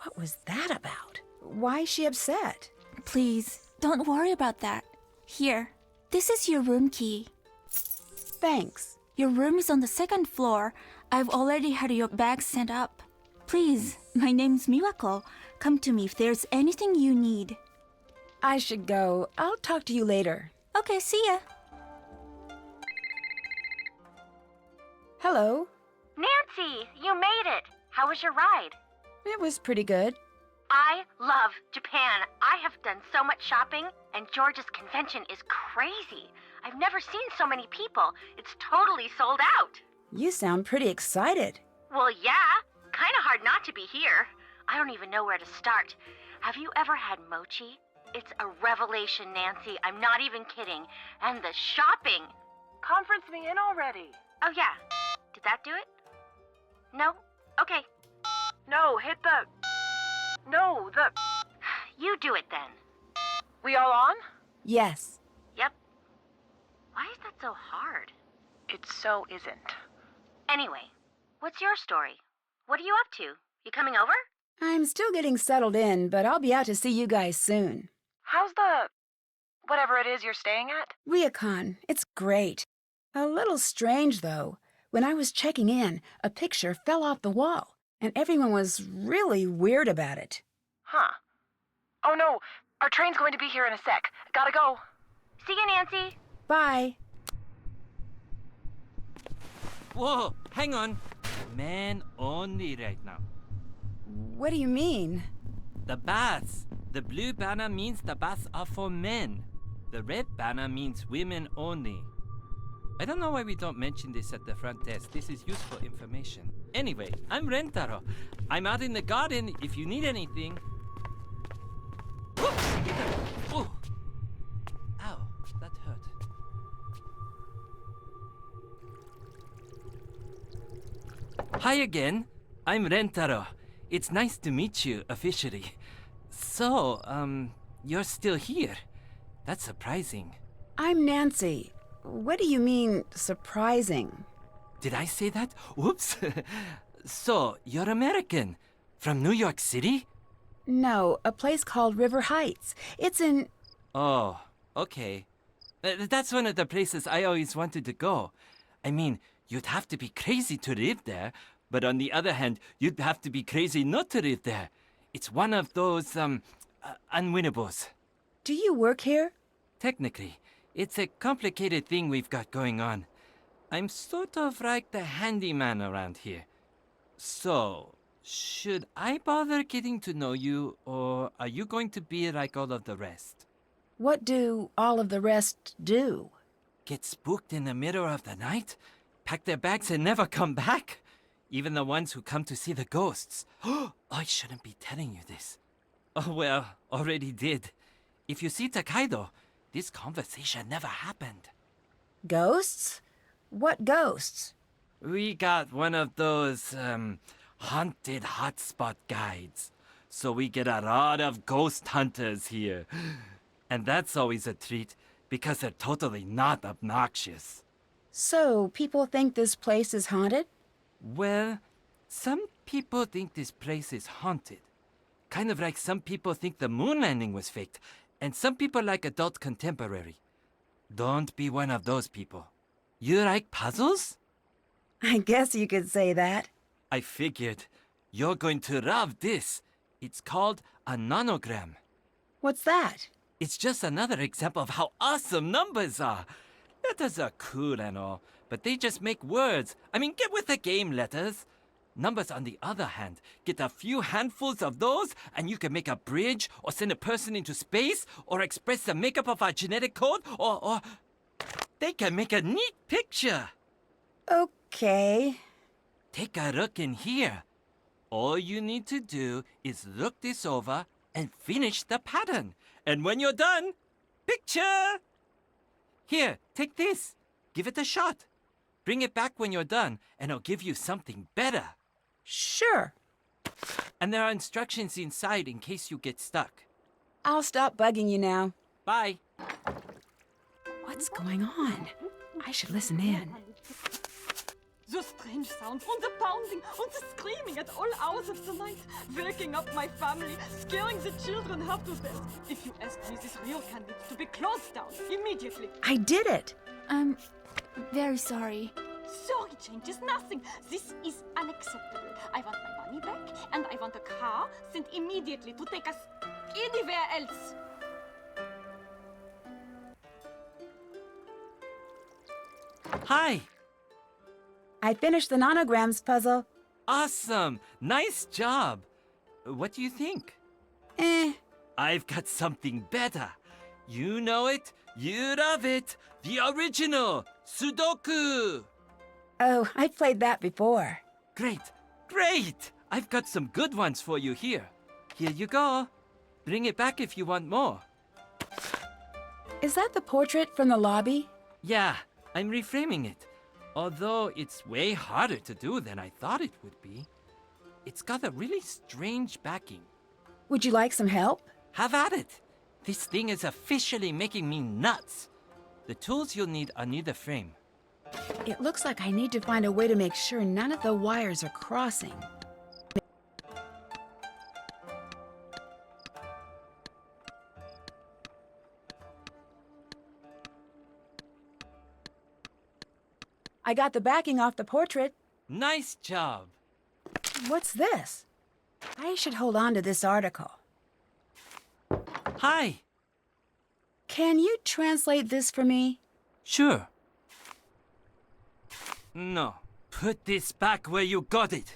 What was that about? Why is she upset? Please, don't worry about that. Here, this is your room key. Thanks. Your room is on the second floor. I've already had your bag sent up. Please, my name's Miwako. Come to me if there's anything you need. I should go. I'll talk to you later. Okay, see ya. Hello. Nancy, you made it. How was your ride? It was pretty good. I love Japan. I have done so much shopping, and George's convention is crazy. I've never seen so many people. It's totally sold out. You sound pretty excited. Well, yeah. Kind of hard not to be here. I don't even know where to start. Have you ever had mochi? It's a revelation, Nancy. I'm not even kidding. And the shopping. Conference me in already. Oh, yeah. Did that do it? No? Okay. No, hit the... No, the... You do it then. We all on? Yes. Yep. Why is that so hard? It so isn't. Anyway, what's your story? What are you up to? You coming over? I'm still getting settled in, but I'll be out to see you guys soon. How's the... whatever it is you're staying at? Ryokan, it's great. A little strange, though. When I was checking in, a picture fell off the wall, and everyone was really weird about it. Huh. Oh no, our train's going to be here in a sec. Gotta go. See you, Nancy. Bye. Whoa, hang on. Men only right now. What do you mean? The baths. The blue banner means the baths are for men. The red banner means women only. I don't know why we don't mention this at the front desk. This is useful information. Anyway, I'm Rentaro. I'm out in the garden if you need anything. Oh! Ow, that hurt. Hi again. I'm Rentaro. It's nice to meet you officially. So, you're still here. That's surprising. I'm Nancy. What do you mean, surprising? Did I say that? Whoops. So, you're American. From New York City? No, a place called River Heights. It's in... Oh, okay. That's one of the places I always wanted to go. I mean, you'd have to be crazy to live there, but on the other hand, you'd have to be crazy not to live there. It's one of those, unwinnables. Do you work here? Technically, it's a complicated thing we've got going on. I'm sort of like the handyman around here. So, should I bother getting to know you, or are you going to be like all of the rest? What do all of the rest do? Get spooked in the middle of the night? Pack their bags and never come back? Even the ones who come to see the ghosts. Oh, I shouldn't be telling you this. Oh, well, already did. If you see Takaido, this conversation never happened. Ghosts? What ghosts? We got one of those, haunted hotspot guides. So we get a lot of ghost hunters here. And that's always a treat, because they're totally not obnoxious. So, people think this place is haunted? Well, some people think this place is haunted. Kind of like some people think the moon landing was faked, and some people like adult contemporary. Don't be one of those people. You like puzzles? I guess you could say that. I figured. You're going to love this. It's called a nonogram. What's that? It's just another example of how awesome numbers are. Letters are cool and all, but they just make words. I mean, get with the game, letters. Numbers, on the other hand, get a few handfuls of those, and you can make a bridge, or send a person into space, or express the makeup of our genetic code, or they can make a neat picture. Okay. Take a look in here. All you need to do is look this over and finish the pattern. And when you're done, picture! Here, take this. Give it a shot. Bring it back when you're done, and I'll give you something better. Sure. And there are instructions inside in case you get stuck. I'll stop bugging you now. Bye. What's going on? I should listen in. The strange sounds and the pounding and the screaming at all hours of the night, waking up my family, scaring the children half to death. If you ask me, this ryokan needs to be closed down immediately. I did it! I'm very sorry. Sorry changes nothing. This is unacceptable. I want my money back, and I want a car sent immediately to take us anywhere else. Hi! I finished the nanograms puzzle. Awesome! Nice job! What do you think? Eh. I've got something better. You know it, you love it. The original Sudoku! Oh, I played that before. Great, great! I've got some good ones for you here. Here you go. Bring it back if you want more. Is that the portrait from the lobby? Yeah, I'm reframing it. Although it's way harder to do than I thought it would be. It's got a really strange backing. Would you like some help? Have at it! This thing is officially making me nuts. The tools you'll need are near the frame. It looks like I need to find a way to make sure none of the wires are crossing. I got the backing off the portrait. Nice job! What's this? I should hold on to this article. Hi! Can you translate this for me? Sure. No. Put this back where you got it.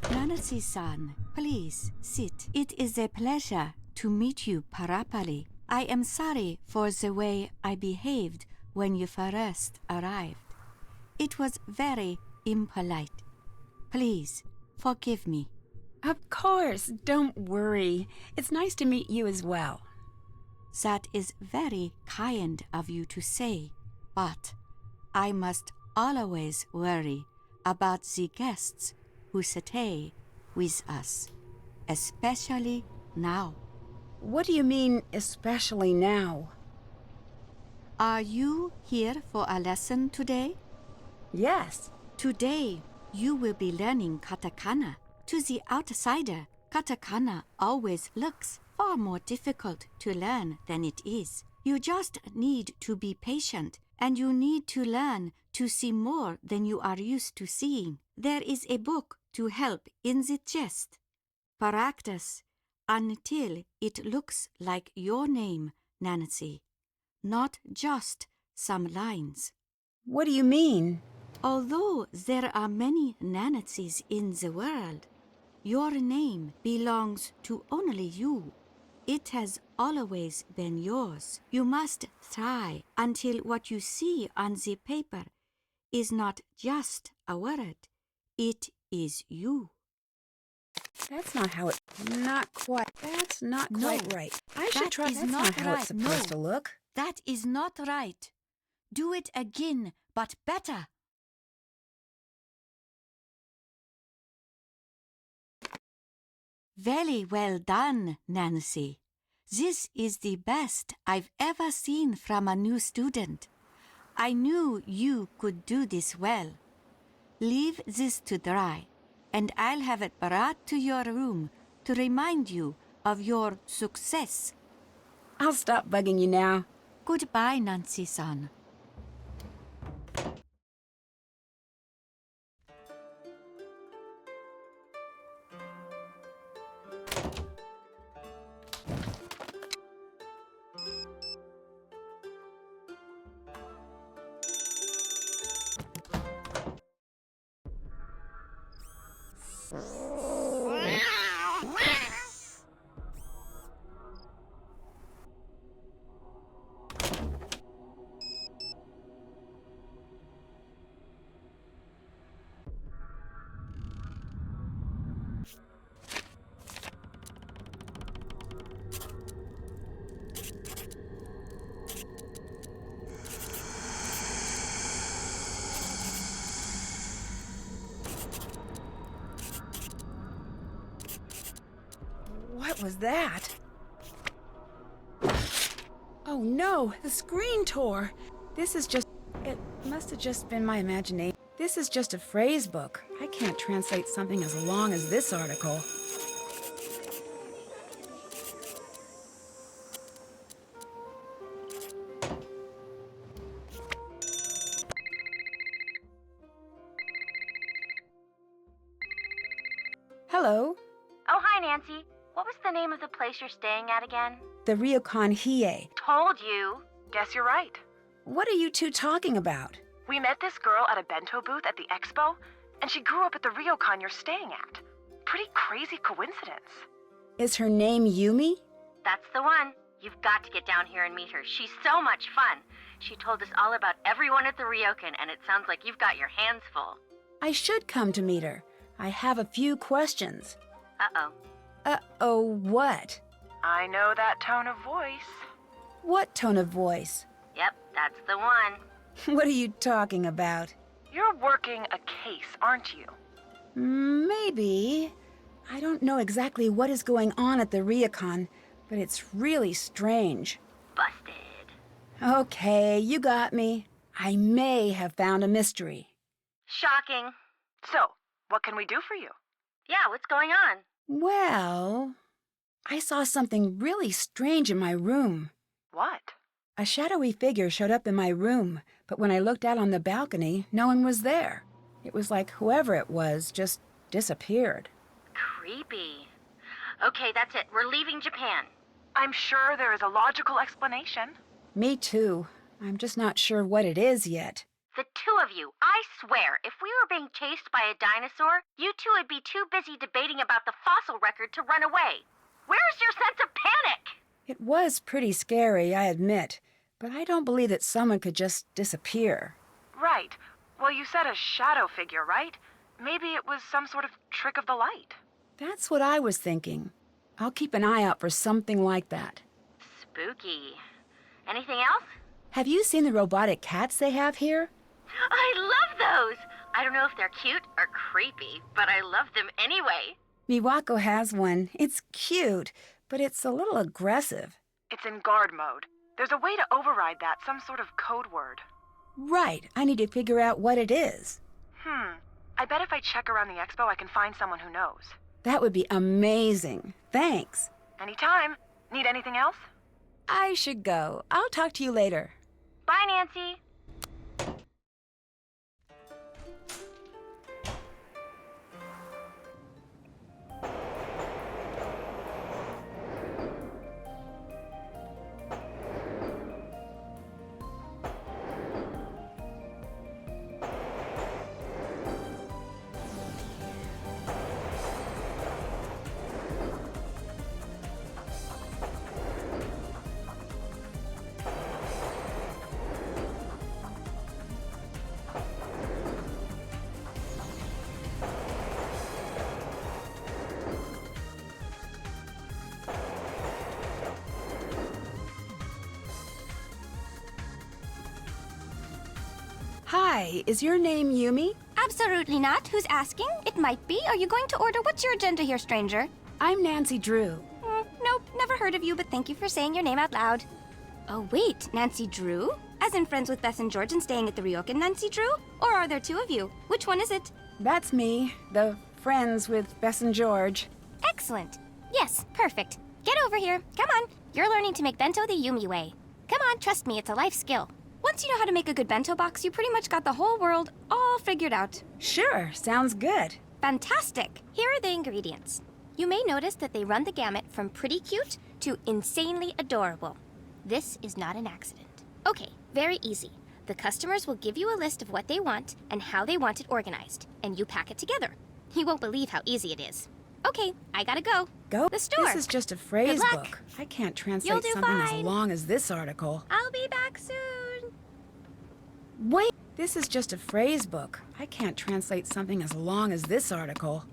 Nancy-san, please sit. It is a pleasure to meet you, Parapali. I am sorry for the way I behaved when you first arrived. It was very impolite. Please, forgive me. Of course, don't worry. It's nice to meet you as well. That is very kind of you to say, but I must always worry about the guests who stay with us, especially now. What do you mean, especially now? Are you here for a lesson today? Yes. Today, you will be learning katakana. To the outsider, katakana always looks far more difficult to learn than it is. You just need to be patient, and you need to learn to see more than you are used to seeing. There is a book to help in the chest. Practice until it looks like your name, Nancy, not just some lines. What do you mean? Although there are many Nancys in the world, your name belongs to only you. It has always been yours. You must try until what you see on the paper is not just a word. It is you. That's not how it... Not quite. That's not quite right. I should that try... is That's not not how right. it's supposed No. to look. That is not right. Do it again, but better. Very well done, Nancy. This is the best I've ever seen from a new student. I knew you could do this well. Leave this to dry, and I'll have it brought to your room to remind you of your success. I'll stop bugging you now. Goodbye, Nancy-san. What was that? Oh no, the screen tore. This is just... It Must have just been my imagination. This is just a phrase book. I can't translate something as long as this article. Hello, Oh, hi, Nancy. What was the name of the place you're staying at again? the Ryokan Hiei. Told you. Guess you're right. What are you two talking about? We met this girl at a bento booth at the expo, and she grew up at the ryokan you're staying at. Pretty crazy coincidence. Is her name Yumi? That's the one. You've got to get down here and meet her. She's so much fun. She told us all about everyone at the Ryokan, and it sounds like you've got your hands full. I should come to meet her. I have a few questions. Uh-oh. Uh-oh, what? I know that tone of voice. What tone of voice? Yep, that's the one. What are you talking about? You're working a case, aren't you? Maybe. I don't know exactly what is going on at the Ryokan, but it's really strange. Busted. Okay, you got me. I may have found a mystery. Shocking. So, what can we do for you? Yeah, what's going on? Well, I saw something really strange in my room. What? A shadowy figure showed up in my room, but when I looked out on the balcony, no one was there. It was like whoever it was just disappeared. Creepy. Okay, that's it. We're leaving Japan. I'm sure there is a logical explanation. Me too. I'm just not sure what it is yet. The two of you, I swear, if we were being chased by a dinosaur, you two would be too busy debating about the fossil record to run away. Where's your sense of panic? It was pretty scary, I admit, but I don't believe that someone could just disappear. Right. Well, you said a shadow figure, right? Maybe it was some sort of trick of the light. That's what I was thinking. I'll keep an eye out for something like that. Spooky. Anything else? Have you seen the robotic cats they have here? I love those! I don't know if they're cute or creepy, but I love them anyway. Miwako has one. It's cute, but it's a little aggressive. It's in guard mode. There's a way to override that, some sort of code word. Right, I need to figure out what it is. I bet if I check around the expo, I can find someone who knows. That would be amazing. Thanks. Anytime. Need anything else? I should go. I'll talk to you later. Bye, Nancy. Hi, is your name Yumi? Absolutely not. Who's asking? It might be. Are you going to order? What's your agenda here, stranger? I'm Nancy Drew. Nope, never heard of you, but thank you for saying your name out loud. Oh, wait, Nancy Drew? As in friends with Bess and George and staying at the Ryokan Nancy Drew? Or are there two of you? Which one is it? That's me, the friends with Bess and George. Excellent. Yes, perfect. Get over here. Come on. You're learning to make bento the Yumi way. Come on, trust me, it's a life skill. Once you know how to make a good bento box, you pretty much got the whole world all figured out. Sure, sounds good. Fantastic! Here are the ingredients. You may notice that they run the gamut from pretty cute to insanely adorable. This is not an accident. Okay, very easy. The customers will give you a list of what they want and how they want it organized, and you pack it together. You won't believe how easy it is. Okay, I gotta go. Go? The store. This is just a phrase Good luck. book. I can't translate You'll do something as fine. long as this article. I'll be back soon. Wait, this is just a phrase book. I can't translate something as long as this article.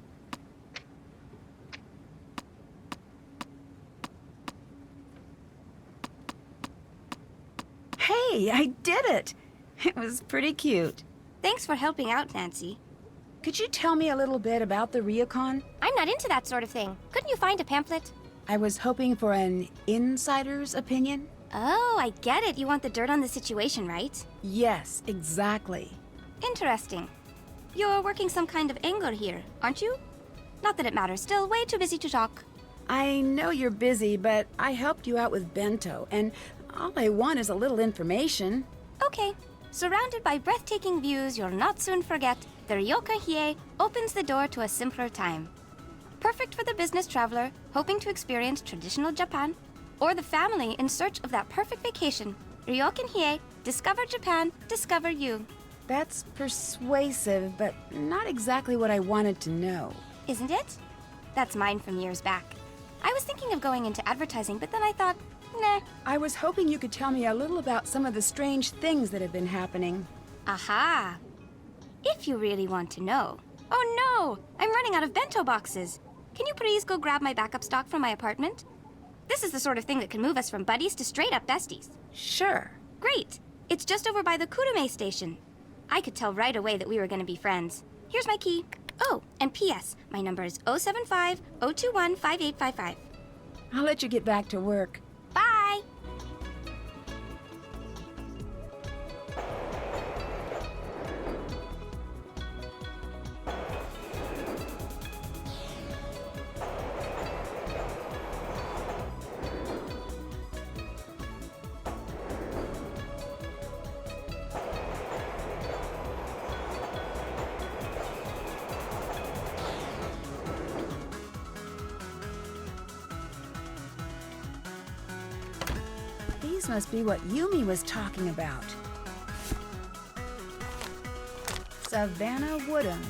Hey, I did it! It was pretty cute. Thanks for helping out, Nancy. Could you tell me a little bit about the Ryokan? I'm not into that sort of thing. Couldn't you find a pamphlet? I was hoping for an insider's opinion. Oh, I get it. You want the dirt on the situation, right? Yes, exactly. Interesting. You're working some kind of angle here, aren't you? Not that it matters. Still way too busy to talk. I know you're busy, but I helped you out with Bento, and all I want is a little information. Okay. Surrounded by breathtaking views you'll not soon forget, the Ryoka Hiei opens the door to a simpler time. Perfect for the business traveler hoping to experience traditional Japan, or the family in search of that perfect vacation. Ryokan Hiei, discover Japan, discover you. That's persuasive, but not exactly what I wanted to know. Isn't it? That's mine from years back. I was thinking of going into advertising, but then I thought, nah. I was hoping you could tell me a little about some of the strange things that have been happening. Aha! If you really want to know. Oh no! I'm running out of bento boxes. Can you please go grab my backup stock from my apartment? This is the sort of thing that can move us from buddies to straight-up besties. Sure. Great! It's just over by the Kurume station. I could tell right away that we were going to be friends. Here's my key. Oh, and P.S. My number is 075-021-5855. I'll let you get back to work. Bye! These must be what Yumi was talking about. Savannah Woodham.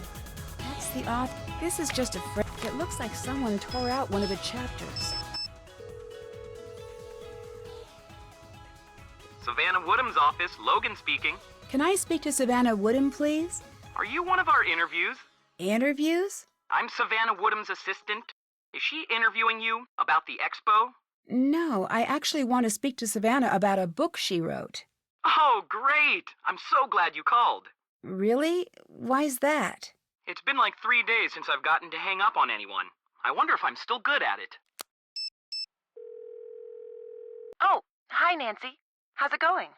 That's the author. This is just a phrase. It looks like someone tore out one of the chapters. Savannah Woodham's office, Logan speaking. Can I speak to Savannah Woodham, please? Are you one of our interviews? Interviews? I'm Savannah Woodham's assistant. Is she interviewing you about the expo? No, I actually want to speak to Savannah about a book she wrote. Oh, great! I'm so glad you called. Really? Why's that? It's been like 3 days since I've gotten to hang up on anyone. I wonder if I'm still good at it. Oh, hi, Nancy. How's it going?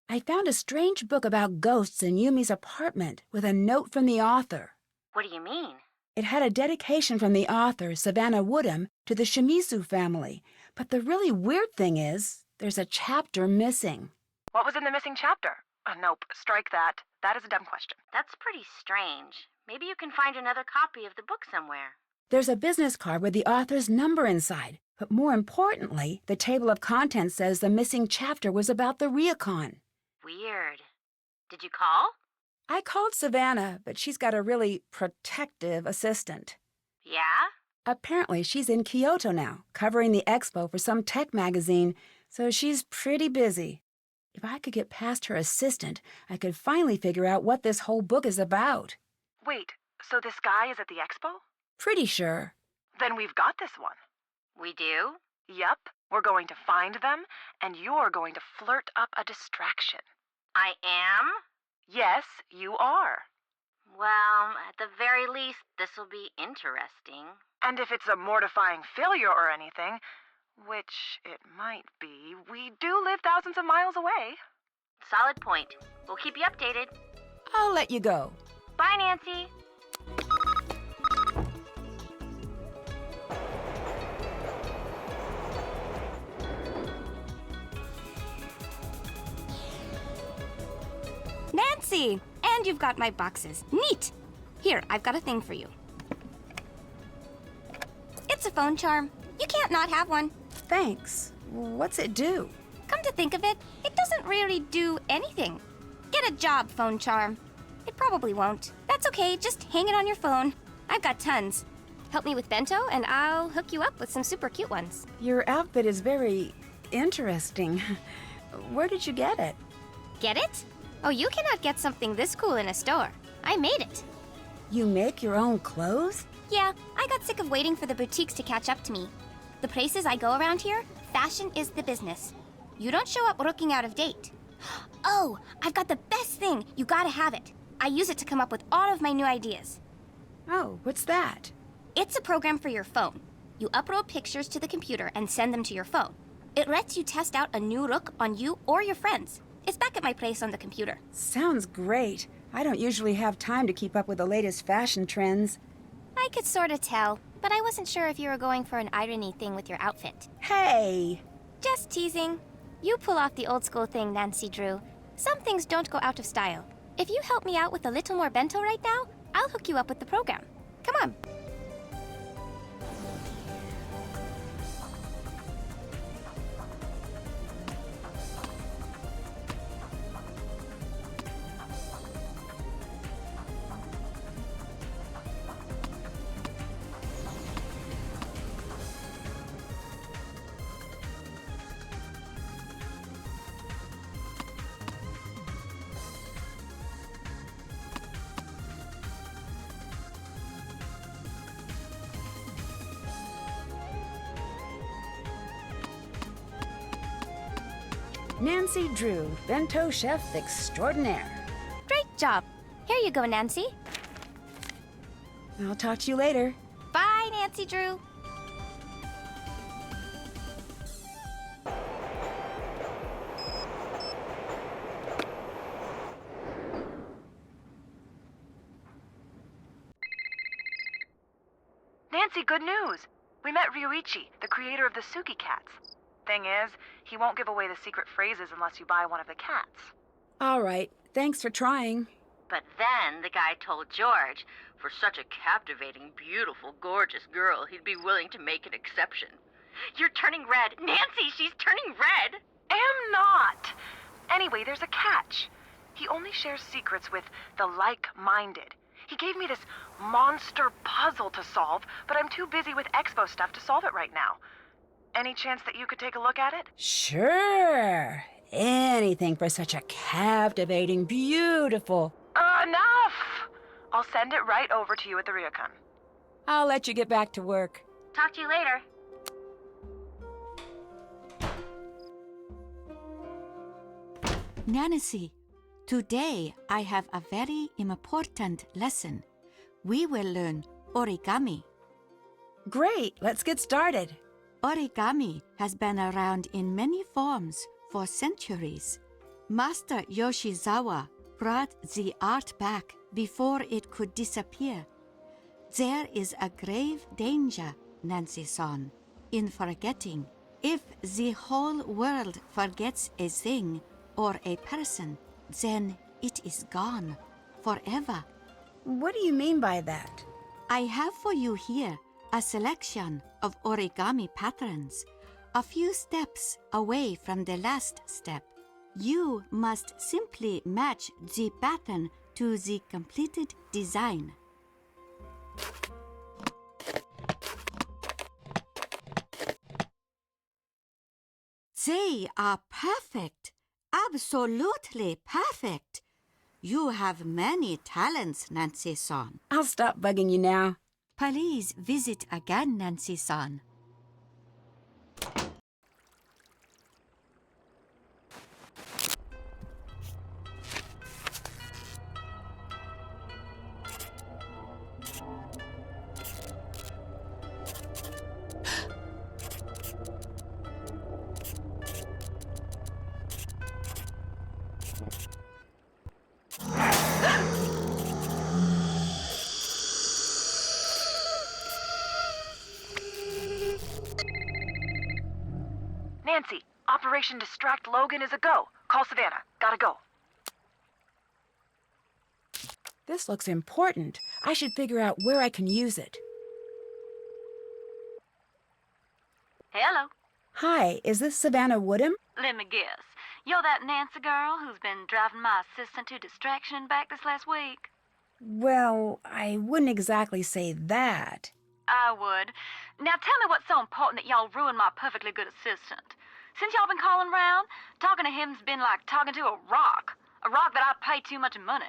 I found a strange book about ghosts in Yumi's apartment with a note from the author. What do you mean? It had a dedication from the author, Savannah Woodham, to the Shimizu family. But the really weird thing is, there's a chapter missing. What was in the missing chapter? Nope, strike that. That is a dumb question. That's pretty strange. Maybe you can find another copy of the book somewhere. There's a business card with the author's number inside. But more importantly, the table of contents says the missing chapter was about the ryokan. Weird. Did you call? I called Savannah, but she's got a really protective assistant. Yeah? Apparently, she's in Kyoto now, covering the expo for some tech magazine, so she's pretty busy. If I could get past her assistant, I could finally figure out what this whole book is about. Wait, so this guy is at the expo? Pretty sure. Then we've got this one. We do? Yep, we're going to find them, and you're going to flirt up a distraction. I am? Yes, you are. Well, at the very least, this'll be interesting. And if it's a mortifying failure or anything, which it might be, we do live thousands of miles away. Solid point. We'll keep you updated. I'll let you go. Bye, Nancy. Nancy! And you've got my boxes. Neat! Here, I've got a thing for you. It's a phone charm. You can't not have one. Thanks. What's it do? Come to think of it, it doesn't really do anything. Get a job, phone charm. It probably won't. That's okay, just hang it on your phone. I've got tons. Help me with bento, and I'll hook you up with some super cute ones. Your outfit is very interesting. Where did you get it? Get it? Oh, you cannot get something this cool in a store. I made it. You make your own clothes? Yeah, I got sick of waiting for the boutiques to catch up to me. The places I go around here, fashion is the business. You don't show up looking out of date. Oh, I've got the best thing. You gotta have it. I use it to come up with all of my new ideas. Oh, what's that? It's a program for your phone. You upload pictures to the computer and send them to your phone. It lets you test out a new look on you or your friends. It's back at my place on the computer. Sounds great. I don't usually have time to keep up with the latest fashion trends. I could sort of tell, but I wasn't sure if you were going for an irony thing with your outfit. Hey! Just teasing. You pull off the old school thing, Nancy Drew. Some things don't go out of style. If you help me out with a little more bento right now, I'll hook you up with the program. Come on. Nancy Drew, bento chef extraordinaire. Great job. Here you go, Nancy. I'll talk to you later. Bye, Nancy Drew. Nancy, good news. We met Ryuichi, the creator of the Suki cats. Thing is, he won't give away the secret phrases unless you buy one of the cats. All right, thanks for trying. But then the guy told George, for such a captivating, beautiful, gorgeous girl, he'd be willing to make an exception. You're turning red. Nancy, she's turning red. Am not. Anyway, there's a catch. He only shares secrets with the like-minded. He gave me this monster puzzle to solve, but I'm too busy with Expo stuff to solve it right now. Any chance that you could take a look at it? Sure. Anything for such a captivating, beautiful... Enough! I'll send it right over to you at the Ryokan. I'll let you get back to work. Talk to you later. Nancy, today I have a very important lesson. We will learn origami. Great, let's get started. Origami has been around in many forms for centuries. Master Yoshizawa brought the art back before it could disappear. There is a grave danger, Nancy-san, in forgetting. If the whole world forgets a thing or a person, then it is gone forever. What do you mean by that? I have for you here a selection of origami patterns, a few steps away from the last step. You must simply match the pattern to the completed design. They are perfect, absolutely perfect. You have many talents, Nancy-san. I'll stop bugging you now. Please visit again, Nancy-san. Nancy, Operation Distract Logan is a go. Call Savannah. Gotta go. This looks important. I should figure out where I can use it. Hello. Hi, is this Savannah Woodham? Let me guess. You're that Nancy girl who's been driving my assistant to distraction and back this last week? Well, I wouldn't exactly say that. I would. Now tell me what's so important that y'all ruined my perfectly good assistant. Since y'all been calling round, talking to him's been like talking to a rock that I pay too much money.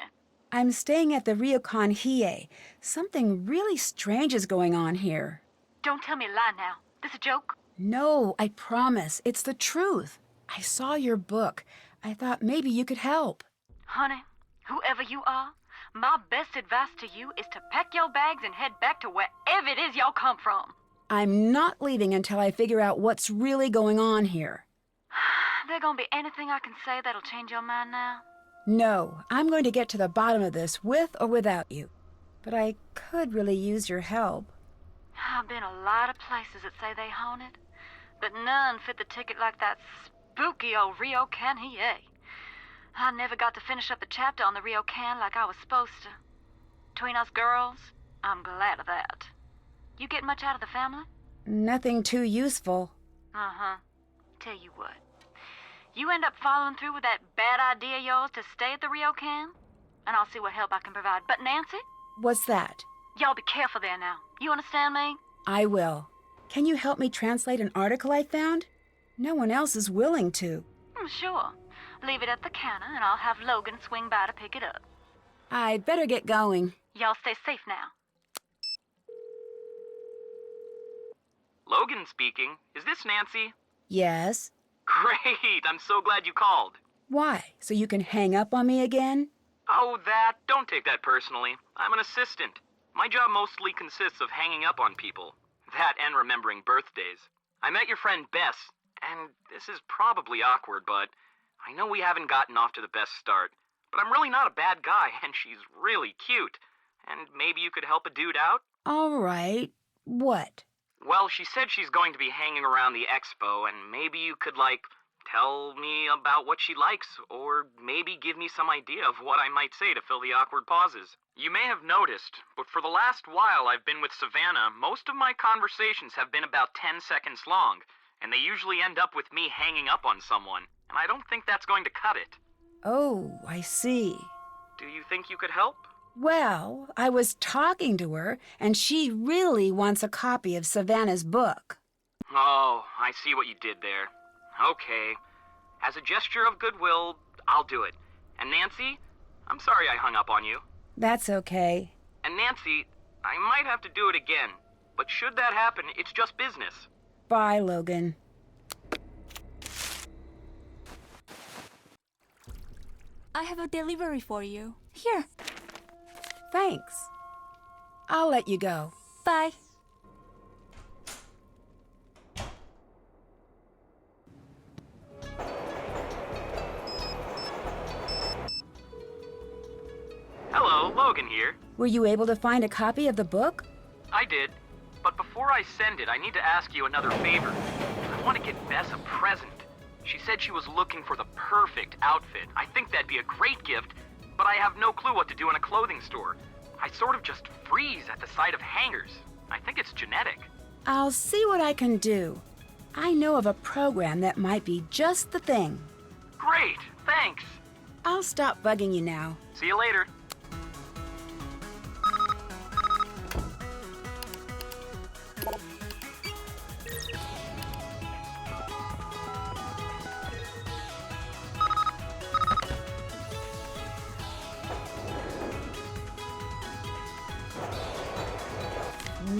I'm staying at the Ryokan Hiei. Something really strange is going on here. Don't tell me a lie now. This a joke? No, I promise. It's the truth. I saw your book. I thought maybe you could help. Honey, whoever you are, my best advice to you is to pack your bags and head back to wherever it is y'all come from. I'm not leaving until I figure out what's really going on here. There gonna be anything I can say that'll change your mind now? No, I'm going to get to the bottom of this with or without you. But I could really use your help. I've been a lot of places that say they haunted, but none fit the ticket like that spooky old Rio Can Hiei. I never got to finish up the chapter on the Rio Can like I was supposed to. Between us girls, I'm glad of that. You get much out of the family? Nothing too useful. Uh-huh. Tell you what. You end up following through with that bad idea of yours to stay at the Rio Can, and I'll see what help I can provide. But Nancy, What's that? y'all be careful there now. You understand me? I will. Can you help me translate an article I found? No one else is willing to. Sure. Leave it at the counter, and I'll have Logan swing by to pick it up. I'd better get going. Y'all stay safe now. Logan speaking. Is this Nancy? Yes? Great, I'm so glad you called. Why? So you can hang up on me again? Oh, that? Don't take that personally. I'm an assistant. My job mostly consists of hanging up on people. That and remembering birthdays. I met your friend Bess, and this is probably awkward, but I know we haven't gotten off to the best start. But I'm really not a bad guy, and she's really cute. And maybe you could help a dude out? All right. What? Well, she said she's going to be hanging around the expo, and maybe you could, tell me about what she likes, or maybe give me some idea of what I might say to fill the awkward pauses. You may have noticed, but for the last while I've been with Savannah, most of my conversations have been about 10 seconds long, and they usually end up with me hanging up on someone, and I don't think that's going to cut it. Oh, I see. Do you think you could help? Well, I was talking to her, and she really wants a copy of Savannah's book. Oh, I see what you did there. Okay. As a gesture of goodwill, I'll do it. And Nancy, I'm sorry I hung up on you. That's okay. And Nancy, I might have to do it again, but should that happen, it's just business. Bye, Logan. I have a delivery for you. Here. Thanks. I'll let you go. Bye. Hello, Logan here. Were you able to find a copy of the book? I did, but before I send it, I need to ask you another favor. I want to get Bess a present. She said she was looking for the perfect outfit. I think that'd be a great gift, but I have no clue what to do in a clothing store. I sort of just freeze at the sight of hangers. I think it's genetic. I'll see what I can do. I know of a program that might be just the thing. Great, thanks. I'll stop bugging you now. See you later.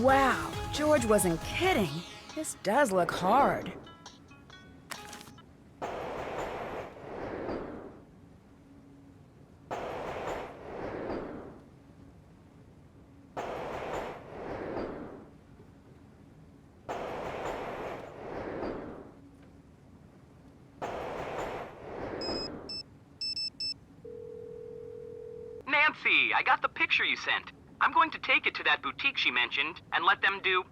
Wow, George wasn't kidding. This does look hard. Nancy, I got the picture you sent. I'm going to take it to that boutique she mentioned and let them do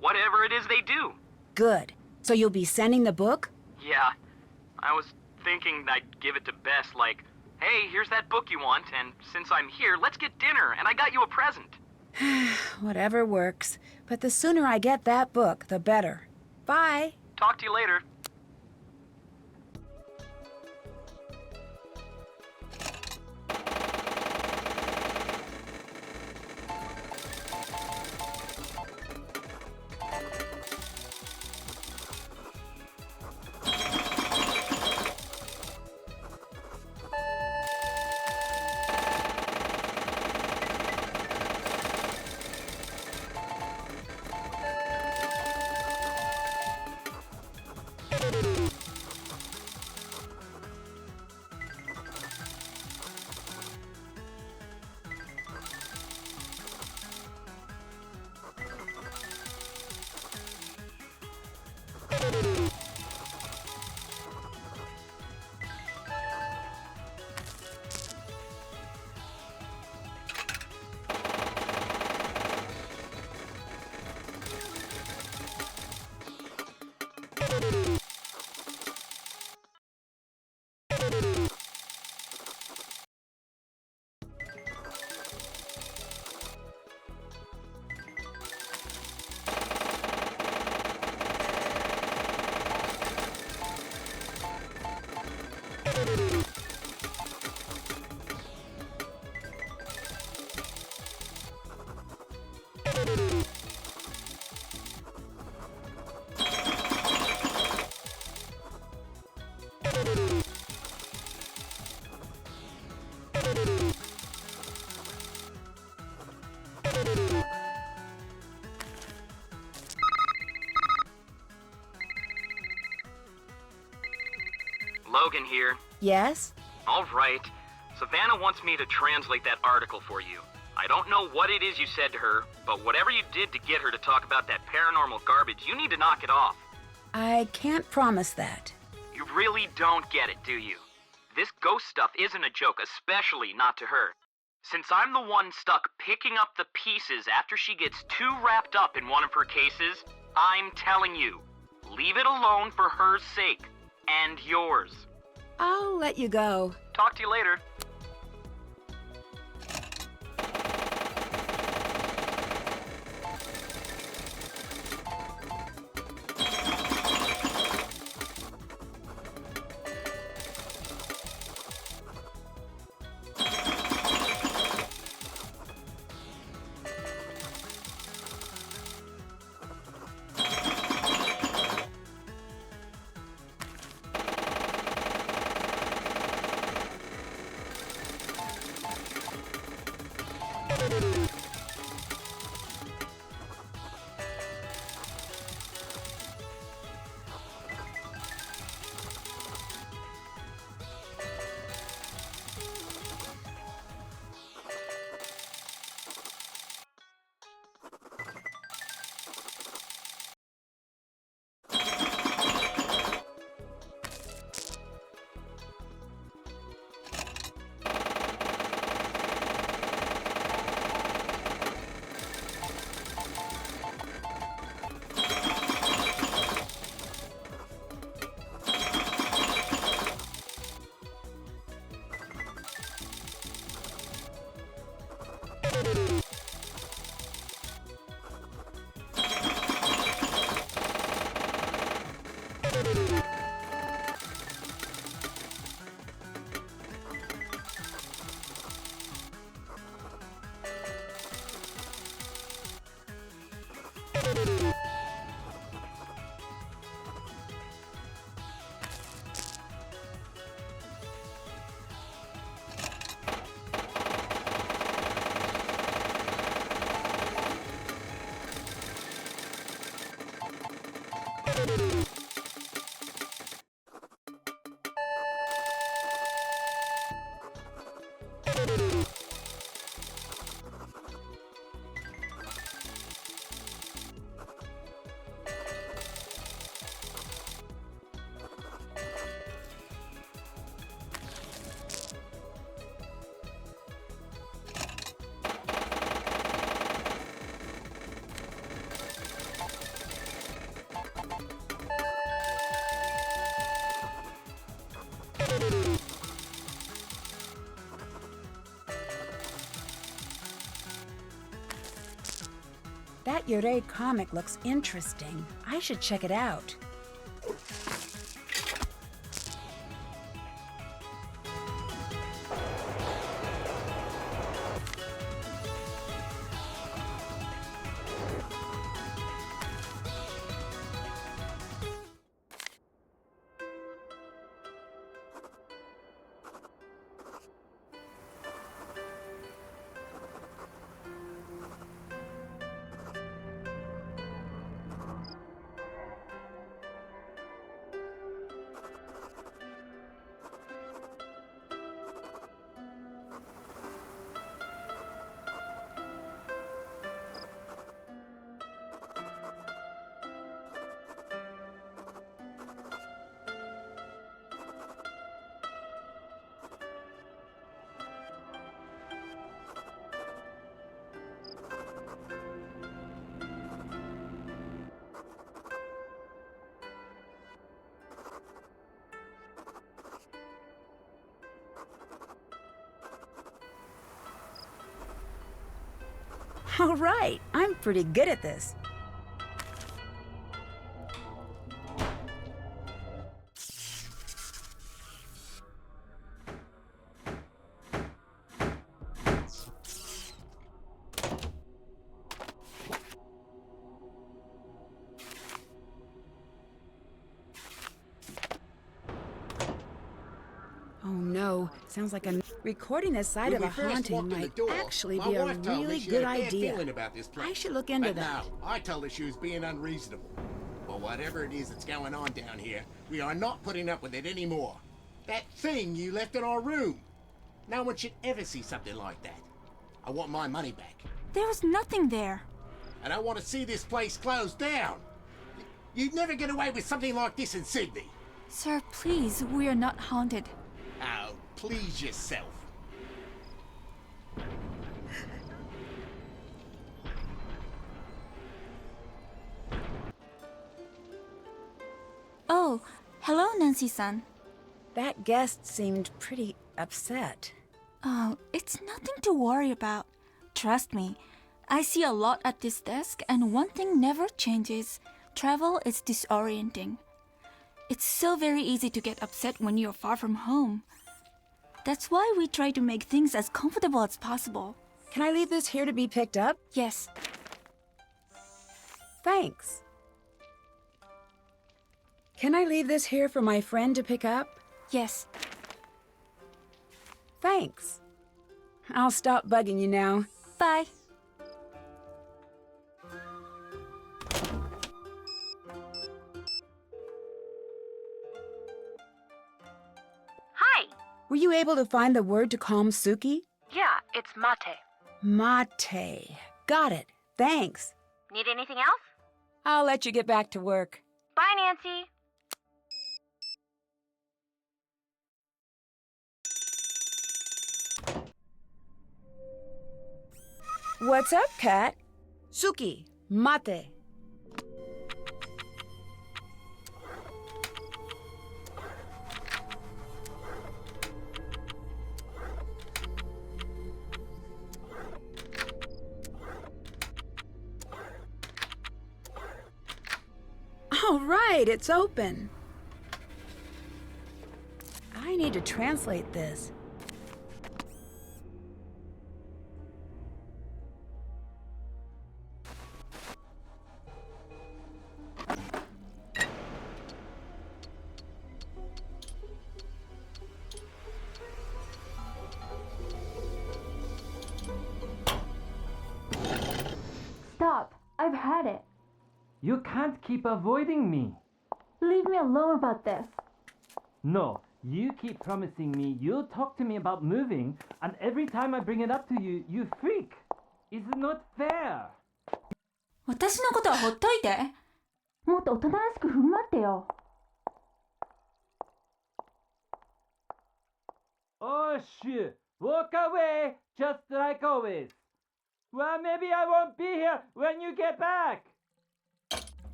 whatever it is they do. Good. So you'll be sending the book? Yeah, I was thinking I'd give it to Bess like, hey, here's that book you want, and since I'm here, let's get dinner, and I got you a present. Whatever works. But the sooner I get that book, the better. Bye. Talk to you later. Logan here. Yes? All right. Savannah wants me to translate that article for you. I don't know what it is you said to her, but whatever you did to get her to talk about that paranormal garbage, you need to knock it off. I can't promise that. You really don't get it, do you? This ghost stuff isn't a joke, especially not to her. Since I'm the one stuck picking up the pieces after she gets too wrapped up in one of her cases, I'm telling you, leave it alone for her sake. And yours. I'll let you go. Talk to you later. That Yurei comic looks interesting. I should check it out. All right, I'm pretty good at this. Oh no, sounds like a... Recording the site of a haunting might actually be a really good idea. I should look into that. No, I told her she was being unreasonable. Well, whatever it is that's going on down here, we are not putting up with it anymore. That thing you left in our room. No one should ever see something like that. I want my money back. There was nothing there. And I want to see this place closed down. You'd never get away with something like this in Sydney. Sir, please, we are not haunted. Oh, please yourself. Oh, hello, Nancy-san. That guest seemed pretty upset. Oh, it's nothing to worry about. Trust me, I see a lot at this desk, and one thing never changes. Travel is disorienting. It's so very easy to get upset when you're far from home. That's why we try to make things as comfortable as possible. Can I leave this here to be picked up? Yes. Thanks. Can I leave this here for my friend to pick up? Yes. Thanks. I'll stop bugging you now. Bye. Hi. Were you able to find the word to calm Suki? Yeah, it's mate. Mate. Got it. Thanks. Need anything else? I'll let you get back to work. Bye, Nancy. What's up, Kat? Suki. Mate. All right, it's open. I need to translate this. Stop. I've had it. You can't keep avoiding me. Leave me alone about this. No, you keep promising me you'll talk to me about moving, and every time I bring it up to you, you freak. It's not fair. 私のことはほっといて。もっと大人らしく振る舞ってよ。Oh, shoot. Walk away, just like always. Well, maybe I won't be here when you get back.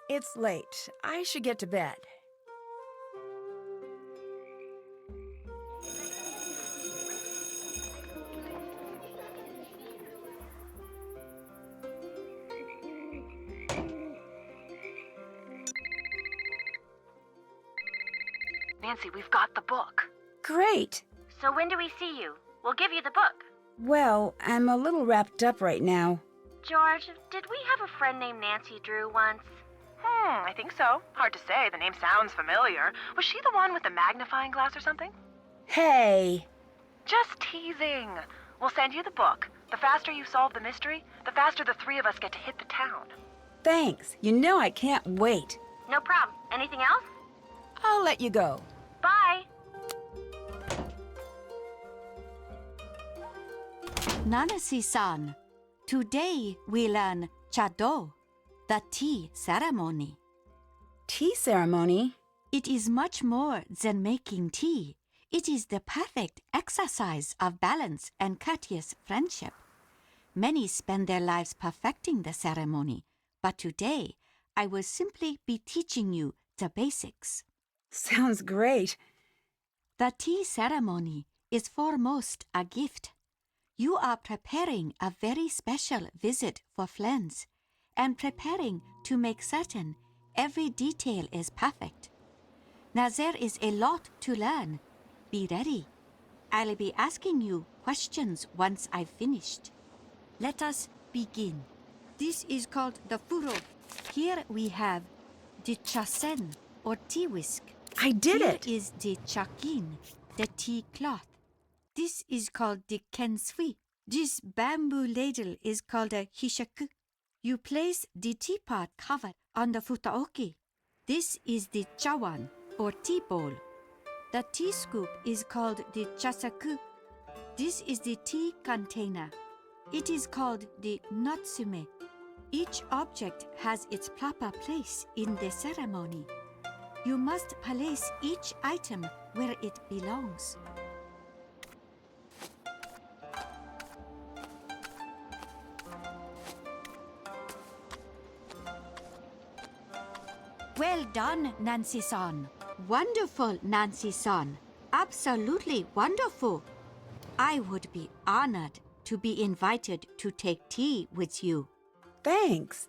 It's late. I should get to bed. Nancy, we've got the book. Great. So when do we see you? We'll give you the book. Well, I'm a little wrapped up right now. George, did we have a friend named Nancy Drew once? I think so. Hard to say. The name sounds familiar. Was she the one with the magnifying glass or something? Hey. Just teasing. We'll send you the book. The faster you solve the mystery, the faster the three of us get to hit the town. Thanks. You know I can't wait. No problem. Anything else? I'll let you go. Bye. Nancy-san, today we learn Chado, the tea ceremony. Tea ceremony? It is much more than making tea. It is the perfect exercise of balance and courteous friendship. Many spend their lives perfecting the ceremony, but today I will simply be teaching you the basics. Sounds great. The tea ceremony is foremost a gift. You are preparing a very special visit for friends and preparing to make certain every detail is perfect. Now there is a lot to learn. Be ready. I'll be asking you questions once I've finished. Let us begin. This is called the furo. Here we have the chasen or tea whisk. I did it! Here is the chakin, the tea cloth. This is called the kensui, This bamboo ladle is called a hishaku. You place the teapot cover on the futaoki. This is the chawan, or tea bowl. The tea scoop is called the chasaku. This is the tea container. It is called the natsume. Each object has its proper place in the ceremony. You must place each item where it belongs. Well done, Nancy-san. Wonderful, Nancy-san. Absolutely wonderful. I would be honored to be invited to take tea with you. Thanks.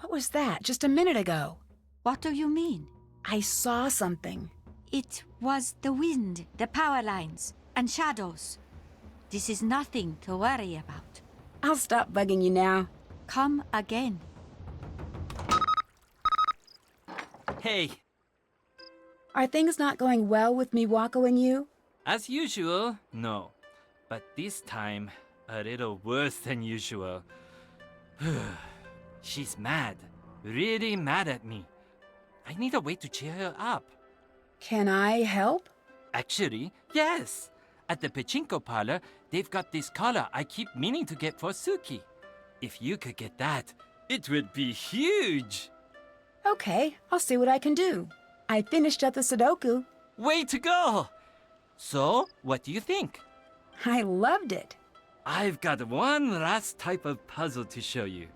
What was that just a minute ago? What do you mean? I saw something. It was the wind, the power lines, and shadows. This is nothing to worry about. I'll stop bugging you now. Come again. Hey, Are things not going well with Miwako and you? as usual, no. But this time, a little worse than usual. She's mad. Really mad at me. I need a way to cheer her up. Can I help? Actually, yes. At the pachinko parlor, they've got this collar I keep meaning to get for Suki. If you could get that, it would be huge. Okay, I'll see what I can do. I finished up the Sudoku. Way to go! So, what do you think? I loved it. I've got one last type of puzzle to show you.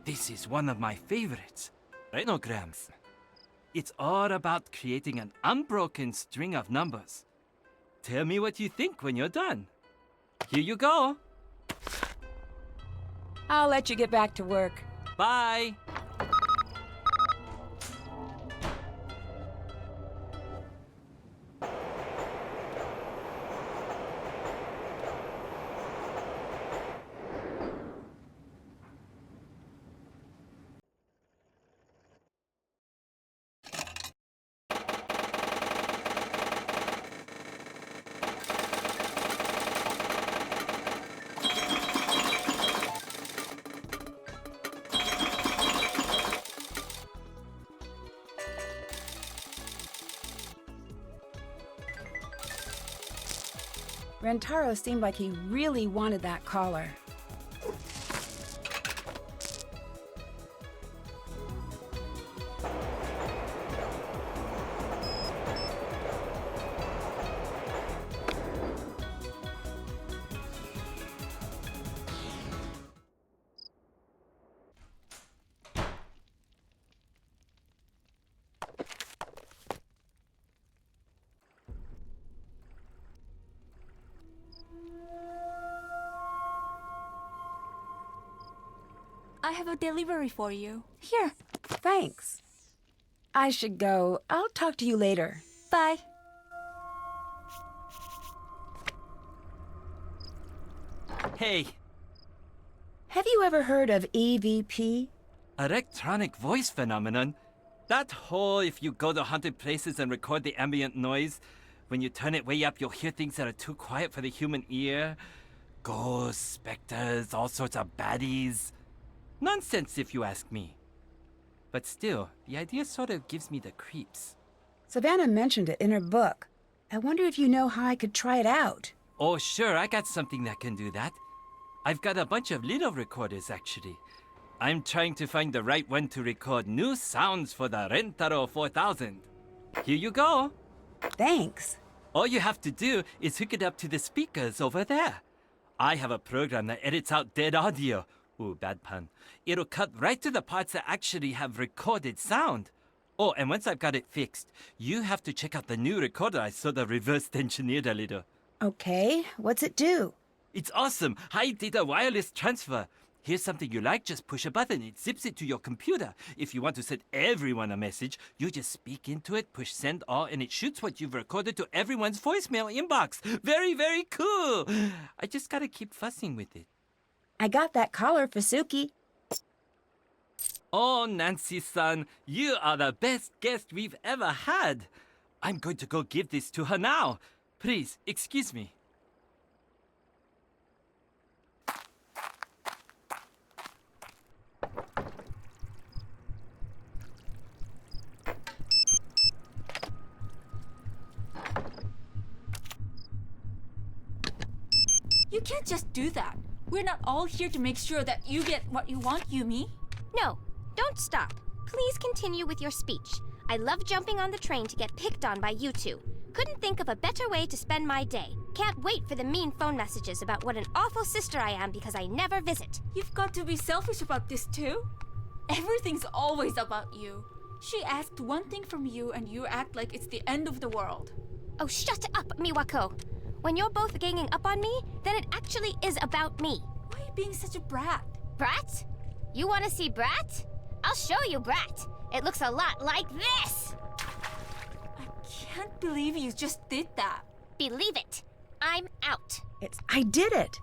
This is one of my favorites, renograms. It's all about creating an unbroken string of numbers. Tell me what you think when you're done. Here you go. I'll let you get back to work. Bye. Rentaro seemed like he really wanted that collar. I have a delivery for you. Here. Thanks. I should go. I'll talk to you later. Bye. Hey, Have you ever heard of EVP? electronic voice phenomenon. That whole if you go to haunted places and record the ambient noise, when you turn it way up, you'll hear things that are too quiet for the human ear. Ghosts, specters, all sorts of baddies. Nonsense if you ask me. But still, the idea sort of gives me the creeps. Savannah mentioned it in her book. I wonder if you know how I could try it out. Oh, sure, I got something that can do that. I've got a bunch of little recorders, actually. I'm trying to find the right one to record new sounds for the Rentaro 4000. Here you go. Thanks. All you have to do is hook it up to the speakers over there. I have a program that edits out dead audio. Ooh, bad pun. It'll cut right to the parts that actually have recorded sound. Oh, and once I've got it fixed, you have to check out the new recorder I sort of reverse engineered a little. Okay, what's it do? It's awesome. High data wireless transfer. Here's something you like, just push a button. It zips it to your computer. If you want to send everyone a message, you just speak into it, push send all, and it shoots what you've recorded to everyone's voicemail inbox. Very, very cool. I just gotta keep fussing with it. I got that collar for Suki. Oh, Nancy-san, you are the best guest we've ever had. I'm going to go give this to her now. Please, excuse me. You can't just do that. We're not all here to make sure that you get what you want, Yumi. No, don't stop. Please continue with your speech. I love jumping on the train to get picked on by you two. Couldn't think of a better way to spend my day. Can't wait for the mean phone messages about what an awful sister I am because I never visit. You've got to be selfish about this too. Everything's always about you. She asked one thing from you and you act like it's the end of the world. Oh, shut up, Miwako. When you're both ganging up on me, then it actually is about me. Why are you being such a brat? Brat? You want to see Brat? I'll show you Brat. It looks a lot like this. I can't believe you just did that. Believe it. I'm out. I did it.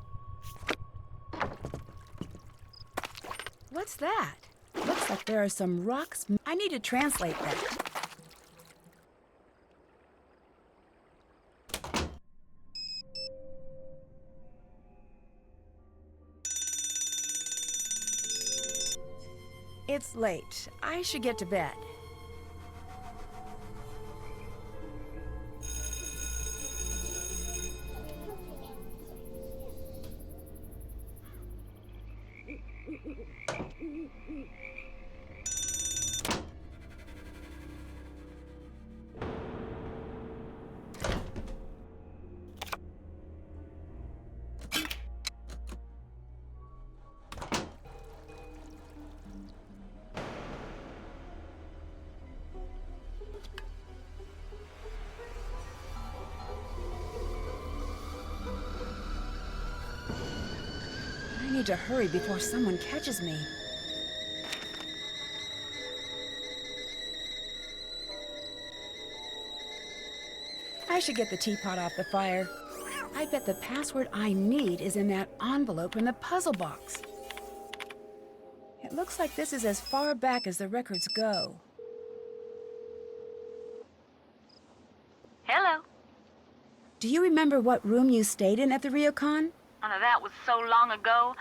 What's that? Looks like there are some rocks. I need to translate that. It's late. I should get to bed. I need to hurry before someone catches me. I should get the teapot off the fire. I bet the password I need is in that envelope in the puzzle box. It looks like this is as far back as the records go. Hello. Do you remember what room you stayed in at the Ryokan? I know that was so long ago,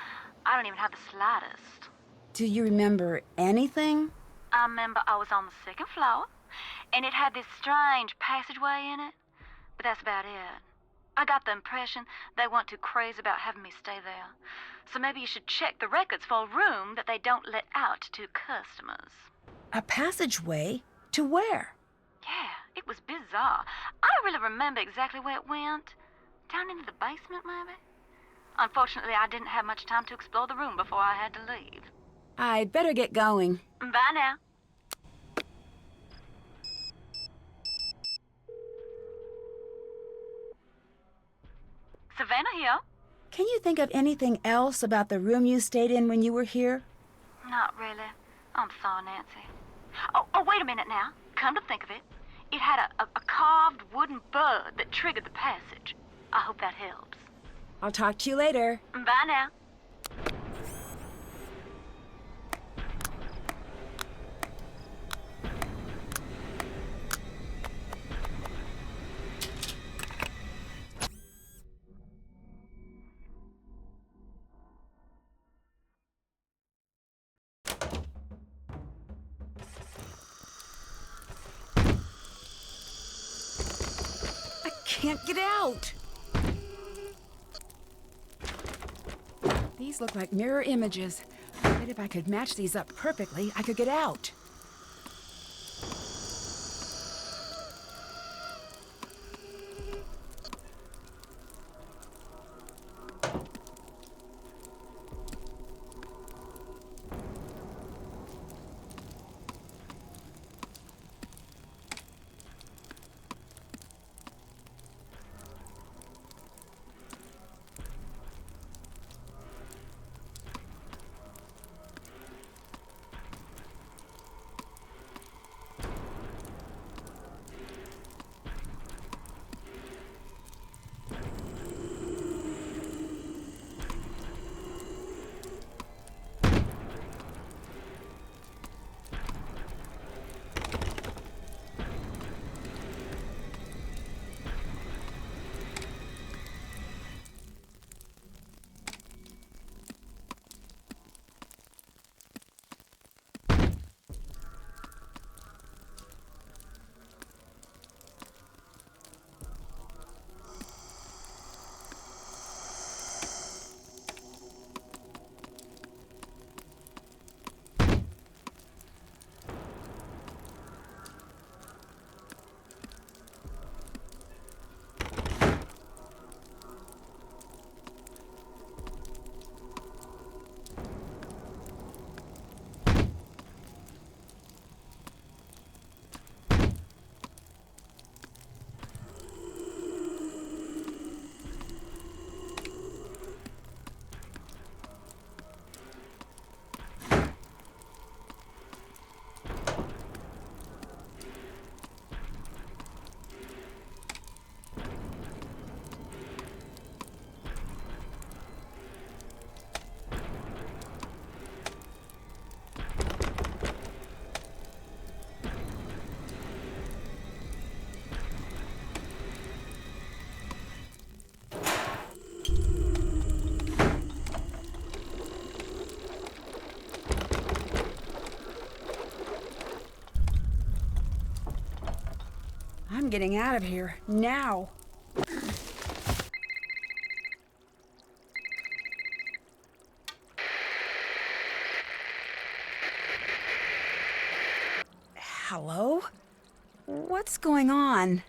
I don't even have the slightest. Do you remember anything? I remember I was on the second floor, and it had this strange passageway in it, but that's about it. I got the impression they weren't too crazy about having me stay there, so maybe you should check the records for a room that they don't let out to customers. A passageway? To where? Yeah, it was bizarre. I don't really remember exactly where it went. Down into the basement, maybe? Unfortunately, I didn't have much time to explore the room before I had to leave. I'd better get going. Bye now. Savannah here. Can you think of anything else about the room you stayed in when you were here? Not really. I'm sorry, Nancy. Oh, wait a minute now. Come to think of it, it had a carved wooden bird that triggered the passage. I hope that helps. I'll talk to you later. Bye now. I can't get out. These look like mirror images. I bet if I could match these up perfectly, I could get out. I'm getting out of here, now. Hello? What's going on?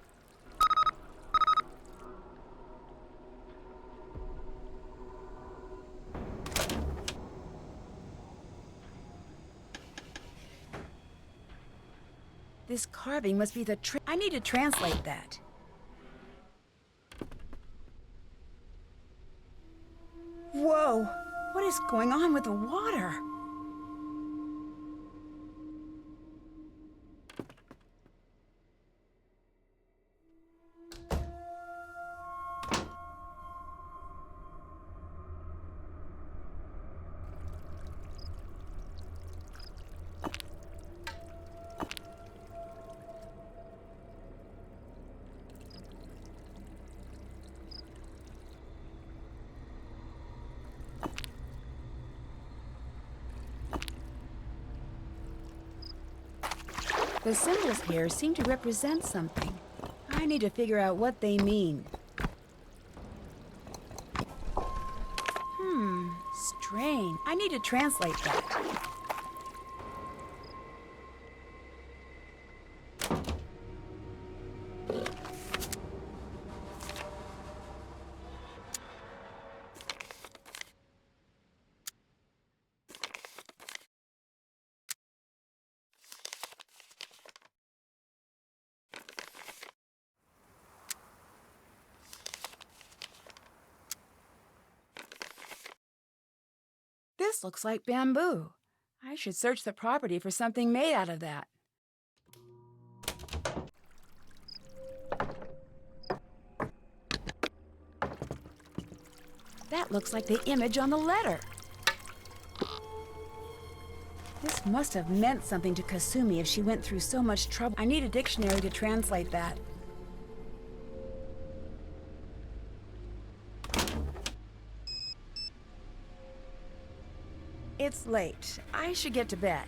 This carving must be the I need to translate that. Whoa! What is going on with the water? The symbols here seem to represent something. I need to figure out what they mean. Strange. I need to translate that. This looks like bamboo. I should search the property for something made out of that. That looks like the image on the letter. This must have meant something to Kasumi if she went through so much trouble. I need a dictionary to translate that. It's late. I should get to bed.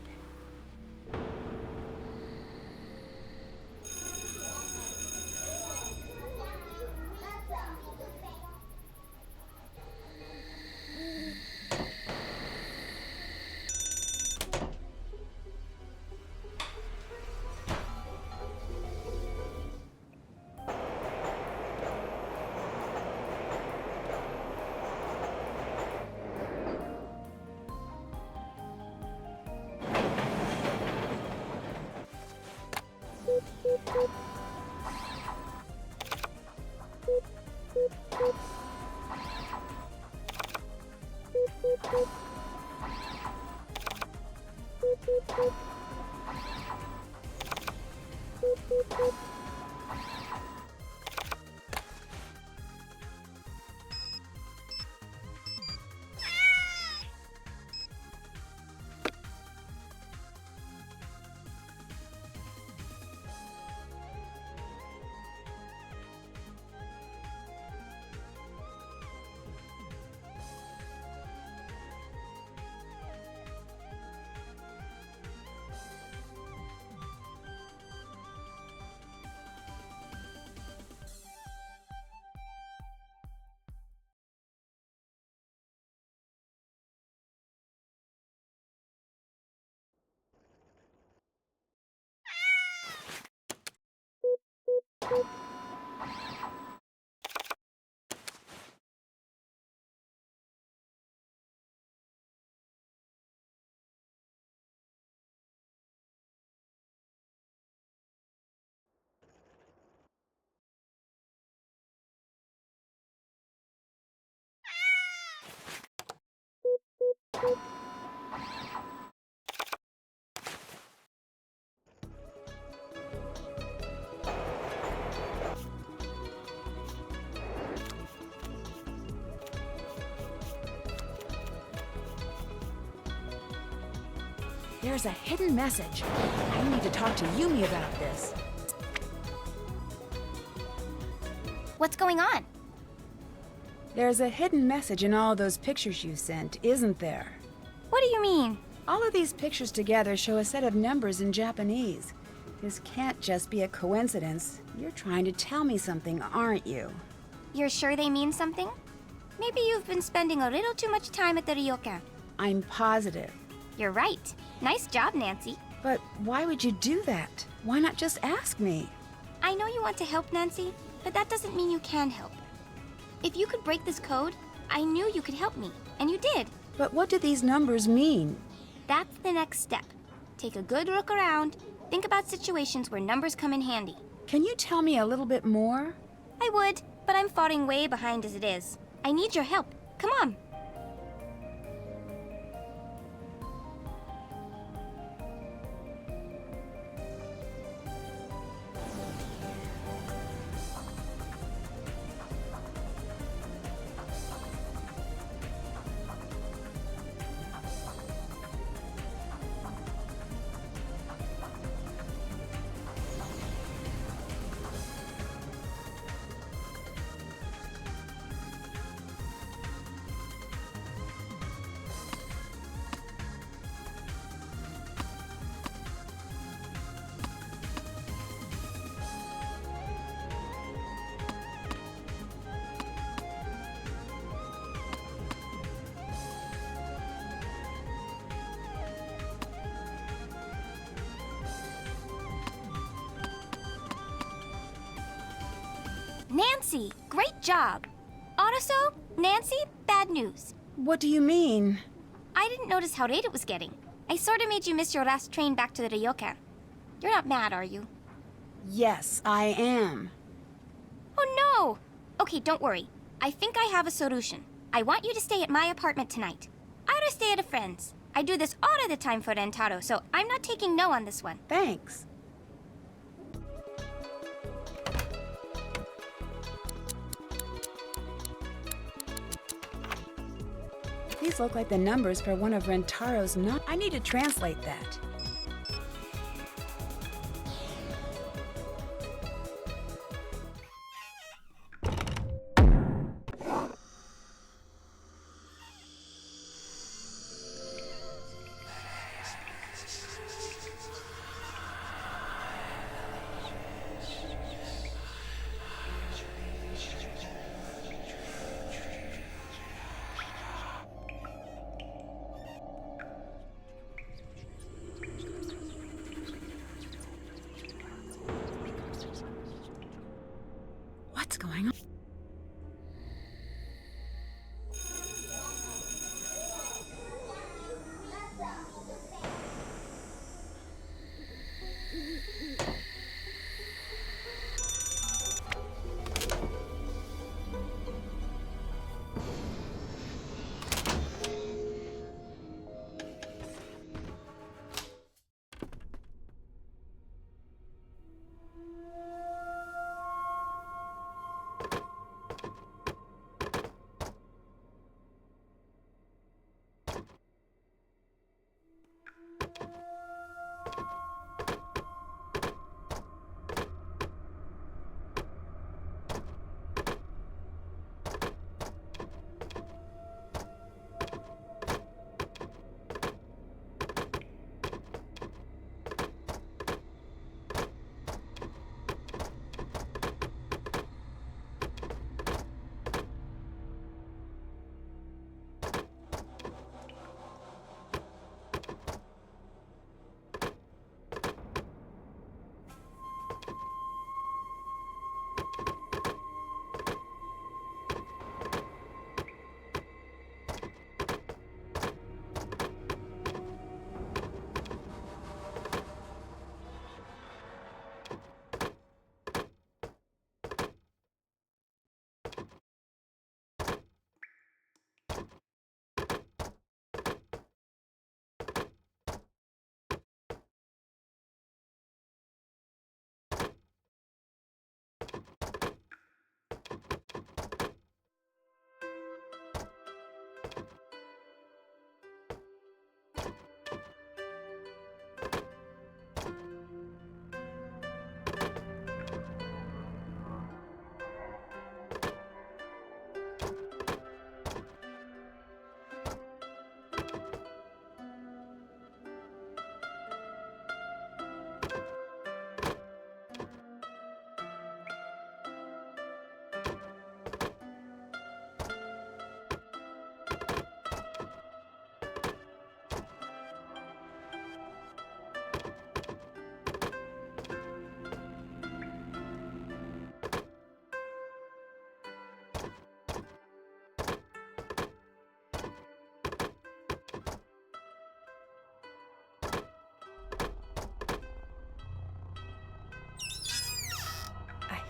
There's a hidden message. I need to talk to Yumi about this. What's going on? There's a hidden message in all those pictures you sent, isn't there? What do you mean? All of these pictures together show a set of numbers in Japanese. This can't just be a coincidence. You're trying to tell me something, aren't you? You're sure they mean something? Maybe you've been spending a little too much time at the ryokan. I'm positive. You're right. Nice job, Nancy. But why would you do that? Why not just ask me? I know you want to help, Nancy, but that doesn't mean you can help. If you could break this code, I knew you could help me, and you did. But what do these numbers mean? That's the next step. Take a good look around. Think about situations where numbers come in handy. Can you tell me a little bit more? I would, but I'm falling way behind as it is. I need your help. Come on. Nancy, great job. Autoso, Nancy, bad news. What do you mean? I didn't notice how late it was getting. I sort of made you miss your last train back to the ryokan. You're not mad, are you? Yes, I am. Oh no! Okay, don't worry. I think I have a solution. I want you to stay at my apartment tonight. I ought to stay at a friend's. I do this all of the time for Rentaro, so I'm not taking no on this one. Thanks. These look like the numbers for one of Rentaro's I need to translate that. What's going on?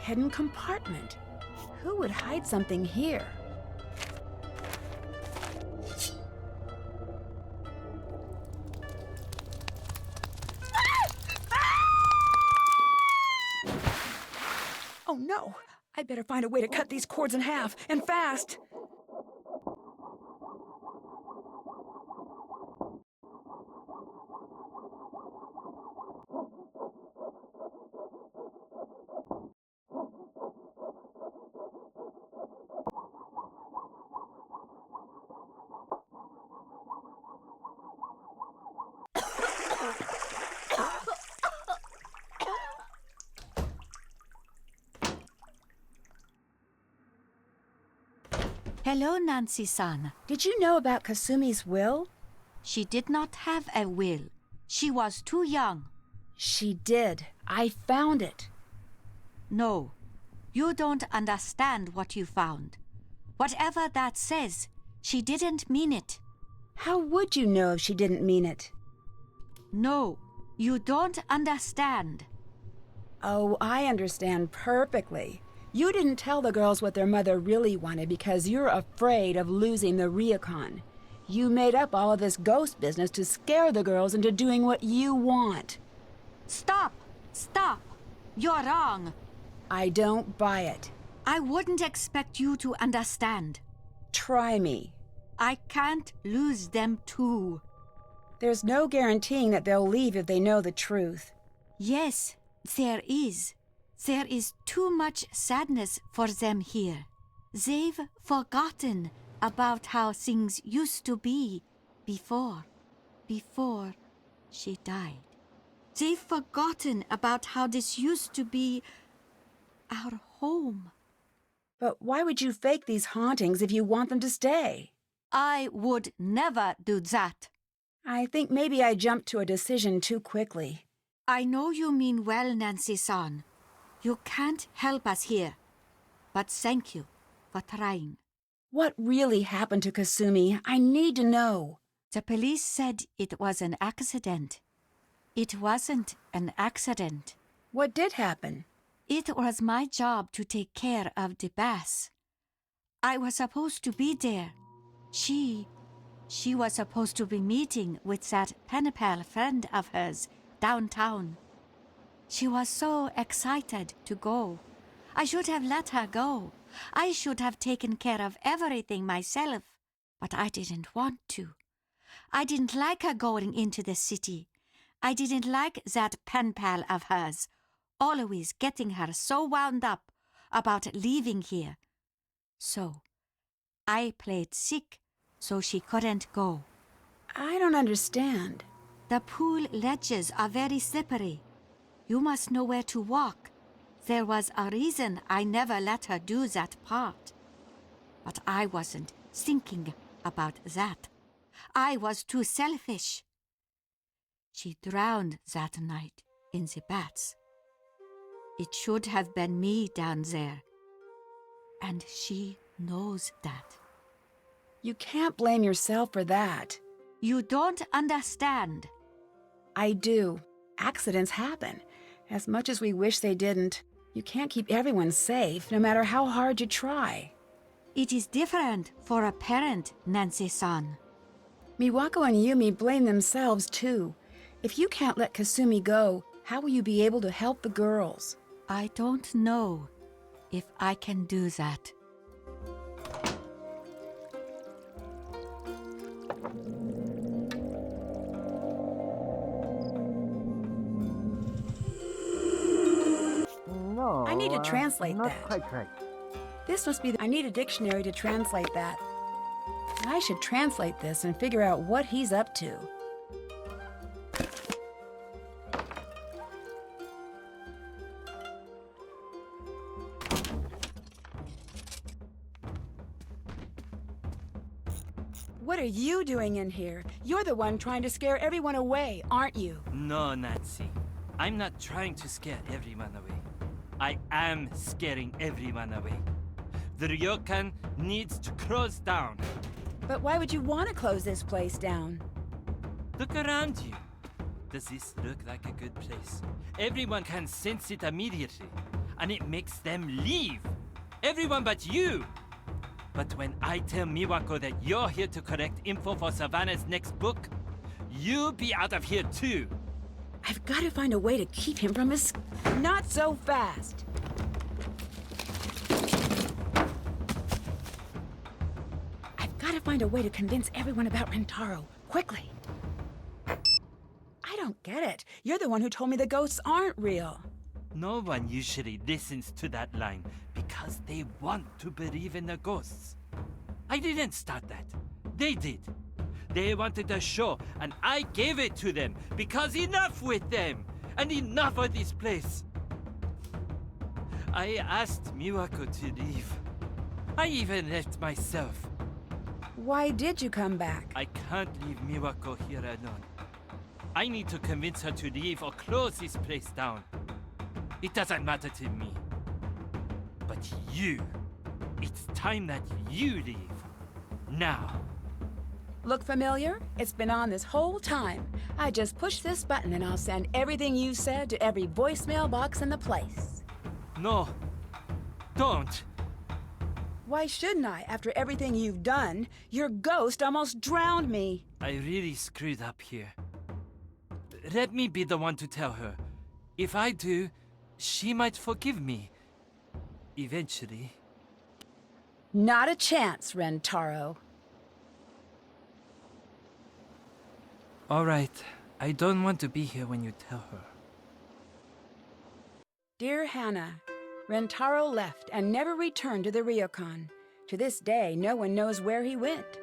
hidden compartment. Who would hide something here? Oh no! I better find a way to cut these cords in half, and fast! Hello, Nancy-san. Did you know about Kasumi's will? She did not have a will. She was too young. She did. I found it. No, you don't understand what you found. Whatever that says, she didn't mean it. How would you know if she didn't mean it? No, you don't understand. Oh, I understand perfectly. You didn't tell the girls what their mother really wanted because you're afraid of losing the Ryukon. You made up all of this ghost business to scare the girls into doing what you want. Stop! Stop! You're wrong. I don't buy it. I wouldn't expect you to understand. Try me. I can't lose them too. There's no guaranteeing that they'll leave if they know the truth. Yes, there is. There is too much sadness for them here. They've forgotten about how things used to be before she died. They've forgotten about how this used to be our home. But why would you fake these hauntings if you want them to stay? I would never do that. I think maybe I jumped to a decision too quickly. I know you mean well, Nancy-san. You can't help us here. But thank you for trying. What really happened to Kasumi? I need to know. The police said it was an accident. It wasn't an accident. What did happen? It was my job to take care of the bass. I was supposed to be there. She was supposed to be meeting with that pen pal friend of hers downtown. She was so excited to go. I should have let her go. I should have taken care of everything myself. But I didn't want to. I didn't like her going into the city. I didn't like that pen pal of hers, always getting her so wound up about leaving here. So, I played sick so she couldn't go. I don't understand. The pool ledges are very slippery. You must know where to walk. There was a reason I never let her do that part. But I wasn't thinking about that. I was too selfish. She drowned that night in the baths. It should have been me down there. And she knows that. You can't blame yourself for that. You don't understand. I do. Accidents happen. As much as we wish they didn't, you can't keep everyone safe, no matter how hard you try. It is different for a parent, Nancy-san. Miwako and Yumi blame themselves, too. If you can't let Kasumi go, how will you be able to help the girls? I don't know if I can do that. No, I need to translate not that. quite right. This must be I need a dictionary to translate that. I should translate this and figure out what he's up to. What are you doing in here? You're the one trying to scare everyone away, aren't you? No, Nancy. I'm not trying to scare everyone away. I am scaring everyone away. The ryokan needs to close down. But why would you want to close this place down? Look around you. Does this look like a good place? Everyone can sense it immediately. and it makes them leave. Everyone but you. But when I tell Miwako that you're here to collect info for Savannah's next book, you'll be out of here too. I've got to find a way to keep him from his... Not so fast. I've got to find a way to convince everyone about Rentaro, quickly. I don't get it. You're the one who told me the ghosts aren't real. No one usually listens to that line because they want to believe in the ghosts. I didn't start that. They did. They wanted a show, and I gave it to them because enough with them and enough of this place. I asked Miwako to leave. I even left myself. Why did you come back? I can't leave Miwako here alone. I need to convince her to leave or close this place down. It doesn't matter to me. But you, it's time that you leave. Now. Look familiar? It's been on this whole time. I just push this button and I'll send everything you said to every voicemail box in the place. No. Don't. Why shouldn't I, after everything you've done? Your ghost almost drowned me. I really screwed up here. Let me be the one to tell her. If I do, she might forgive me. Eventually. Not a chance, Rentaro. All right. I don't want to be here when you tell her. Dear Hannah, Rentaro left and never returned to the ryokan. To this day, no one knows where he went.